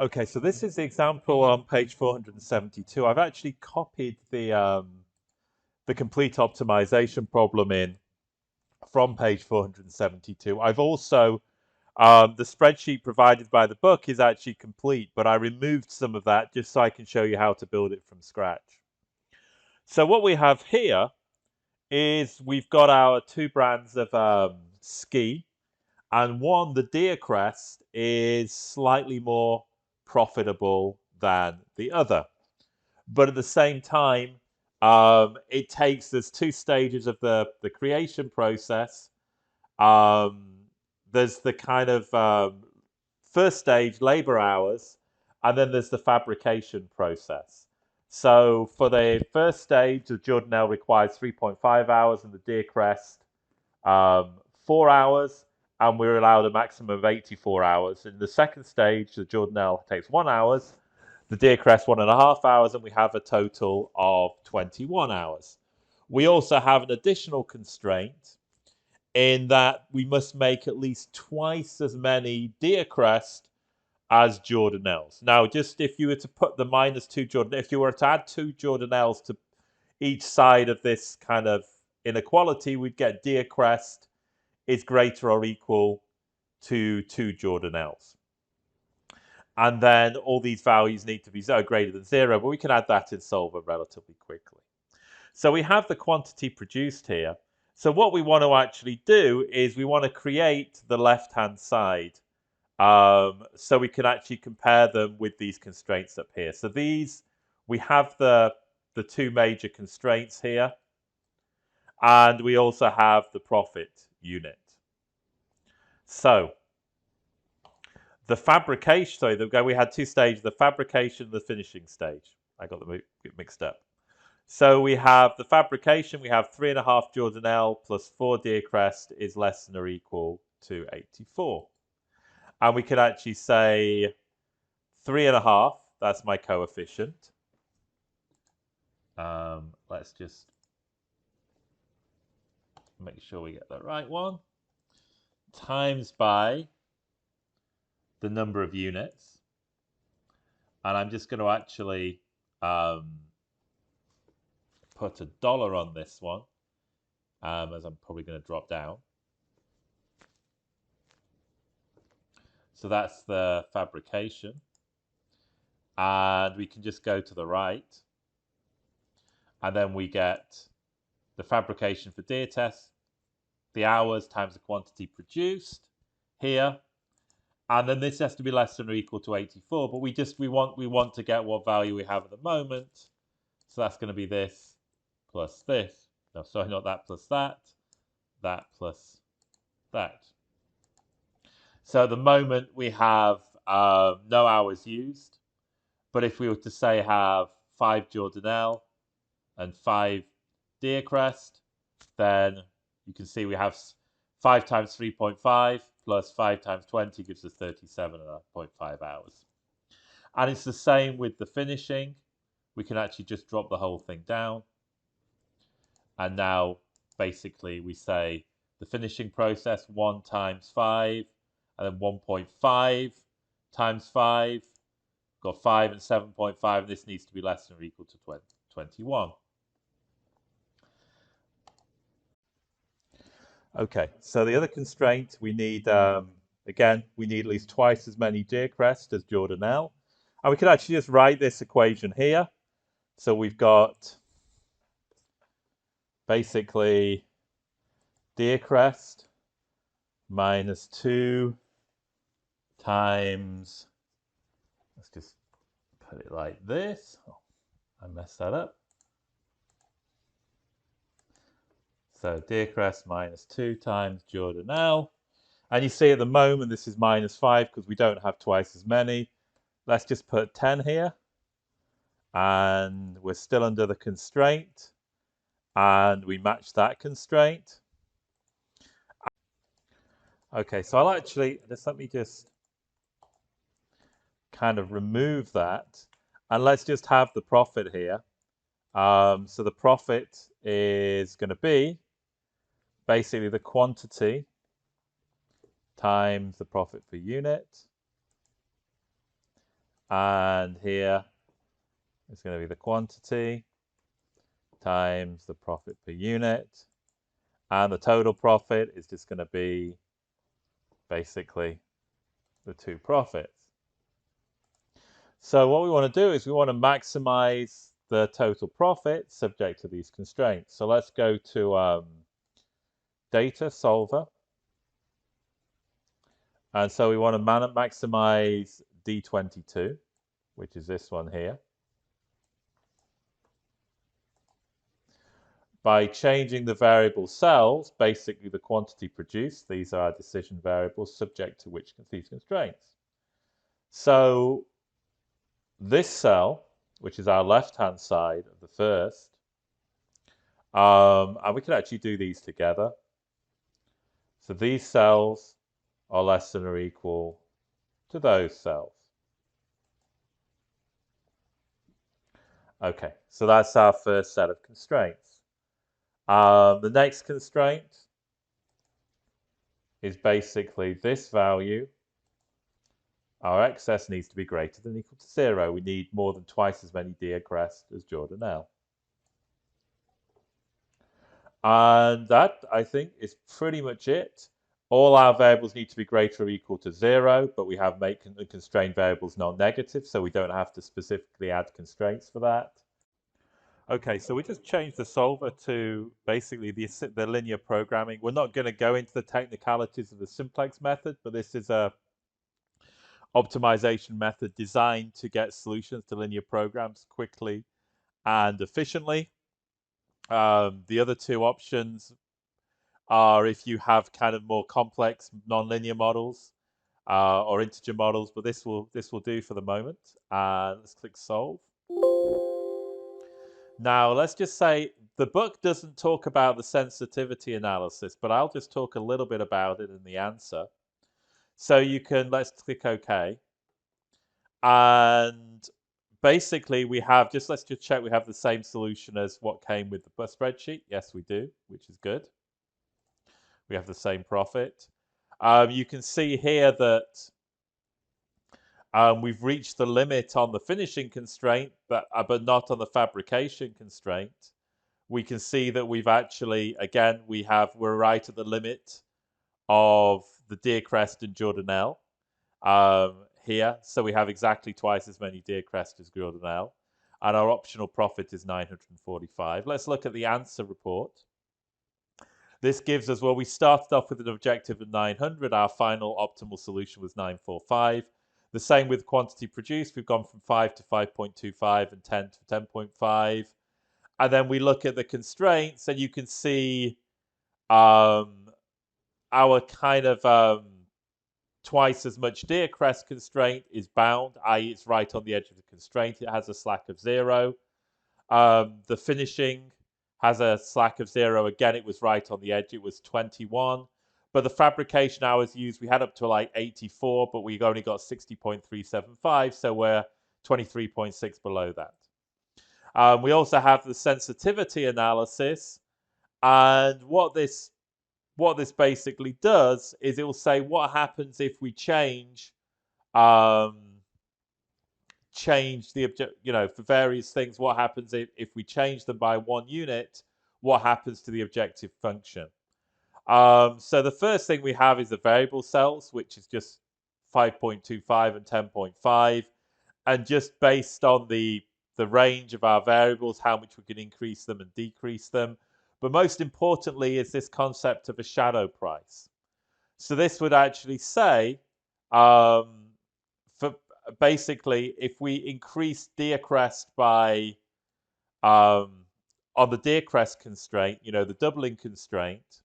Okay, so this is the example on page 472. I've actually copied the complete optimization problem in from page 472. I've also the spreadsheet provided by the book is actually complete, but I removed some of that just so I can show you how to build it from scratch. So what we have here is we've got our two brands of ski, and one, the Deer Crest, is slightly more profitable than the other. But at the same time, there's two stages of the creation process. There's the kind of first stage, labor hours, and then there's the fabrication process. So for the first stage, the Jordanelle requires 3.5 hours and the Deer Crest 4 hours, and we're allowed a maximum of 84 hours. In the second stage, the Jordanelle takes 1 hour, the Deer Crest 1.5 hours, and we have a total of 21 hours. We also have an additional constraint in that we must make at least twice as many Deer Crest as Jordanelles. Now, just if you were to put the -2 Jordan, if you were to add 2 Jordanelles to each side of this kind of inequality, we'd get Deer Crest is greater or equal to 2 Jordanelles. And then all these values need to be greater than 0, but we can add that in Solver relatively quickly. So we have the quantity produced here. So what we want to actually do is we want to create the left-hand side so we can actually compare them with these constraints up here. So these, we have the two major constraints here, and we also have the profit unit. So the fabrication, sorry, we had two stages, the fabrication and the finishing stage. I got them mixed up. So we have the fabrication, we have 3.5 Jordanelle plus 4 Deer Crest is less than or equal to 84. And we could actually say 3.5, that's my coefficient. Let's just make sure we get the right one. Times by the number of units. And I'm just going to actually put $1 on this one, as I'm probably going to drop down. So that's the fabrication. And we can just go to the right. And then we get the fabrication for Deer test, the hours times the quantity produced here. And then this has to be less than or equal to 84. But we want to get what value we have at the moment. So that's going to be this plus this. No, sorry, not that plus that. That plus that. So at the moment we have no hours used. But if we were to say have 5 Jordanelle and 5 Deer Crest, then you can see we have 5 times 3.5 plus 5 times 20 gives us 37.5 hours. And it's the same with the finishing. We can actually just drop the whole thing down. And now basically we say the finishing process 1 times 5 and then 1.5 times 5. Got 5 and 7.5, and this needs to be less than or equal to 21. Okay, so the other constraint, we need, again, we need at least twice as many Deer Crest as Jordanelle. And we can actually just write this equation here. So we've got basically Deer Crest minus 2 times, let's just put it like this. Oh, I messed that up. So Deer Crest minus 2 times Jordanelle. And you see at the moment this is -5 because we don't have twice as many. Let's just put 10 here. And we're still under the constraint. And we match that constraint. Okay, so I'll actually, let me just kind of remove that. And let's just have the profit here. So the profit is going to be basically the quantity times the profit per unit. And here is going to be the quantity times the profit per unit. And the total profit is just going to be basically the two profits. So what we want to do is we want to maximize the total profit subject to these constraints. So let's go to Data Solver. And so we want to maximize D22, which is this one here, by changing the variable cells, basically the quantity produced. These are our decision variables subject to these constraints. So this cell, which is our left-hand side of the first, and we can actually do these together. So these cells are less than or equal to those cells. Okay, so that's our first set of constraints. The next constraint is basically this value. Our excess needs to be greater than or equal to 0. We need more than twice as many Deercrest as Jordanelle. And that, I think, is pretty much it. All our variables need to be greater or equal to 0, but we have make the constrained variables non-negative, so we don't have to specifically add constraints for that. Okay, so we just changed the solver to basically the linear programming. We're not going to go into the technicalities of the simplex method, but this is a optimization method designed to get solutions to linear programs quickly and efficiently. The other two options are if you have kind of more complex nonlinear models or integer models, but this will do for the moment. Let's click solve. Now let's just say the book doesn't talk about the sensitivity analysis, but I'll just talk a little bit about it in the answer. So let's click OK. And basically we have, let's just check we have the same solution as what came with the spreadsheet. Yes, we do, which is good. We have the same profit. You can see here that we've reached the limit on the finishing constraint, but not on the fabrication constraint. We can see that we've actually, again, we're right at the limit of the Deercrest and Jordanelle here. So we have exactly twice as many Deercrest as Jordanelle. And our optional profit is 945. Let's look at the answer report. This gives us, well, we started off with an objective of 900. Our final optimal solution was 945. The same with quantity produced. We've gone from 5 to 5.25 and 10 to 10.5. And then we look at the constraints, and you can see our kind of twice as much Deercrest constraint is bound, i.e. it's right on the edge of the constraint. It has a slack of 0. The finishing has a slack of 0. Again, it was right on the edge. It was 21. But the fabrication hours used, we had up to like 84, but we only got 60.375, so we're 23.6 below that. We also have the sensitivity analysis, and what this basically does is it will say what happens if we change the object, for various things. What happens if we change them by 1 unit? What happens to the objective function? So the first thing we have is the variable cells, which is just 5.25 and 10.5, and just based on the range of our variables, how much we can increase them and decrease them. But most importantly is this concept of a shadow price. So this would actually say, for basically, if we increase Deercrest by, on the Deercrest constraint, the doubling constraint,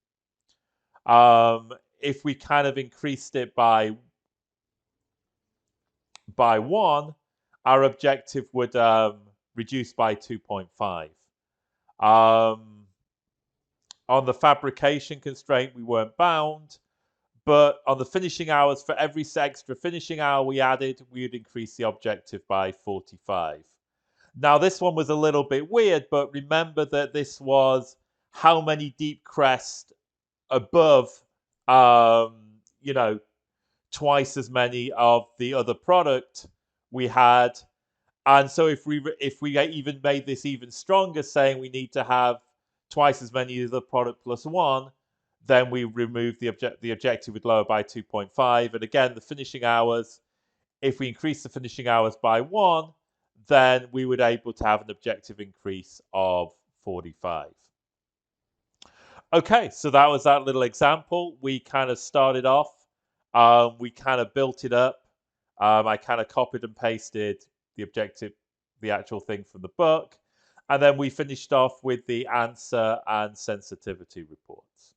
if we kind of increased it by 1, our objective would reduce by 2.5. On the fabrication constraint, we weren't bound, but on the finishing hours, for every extra finishing hour we added, we would increase the objective by 45. Now, this one was a little bit weird, but remember that this was how many Deercrest above, twice as many of the other product we had, and so if we even made this even stronger, saying we need to have twice as many as the product plus 1, then we remove the objective would lower by 2.5. And again, the finishing hours, if we increase the finishing hours by 1, then we would able to have an objective increase of 45. Okay, so that was that little example. We kind of started off, we kind of built it up. I kind of copied and pasted the objective, the actual thing from the book. And then we finished off with the answer and sensitivity reports.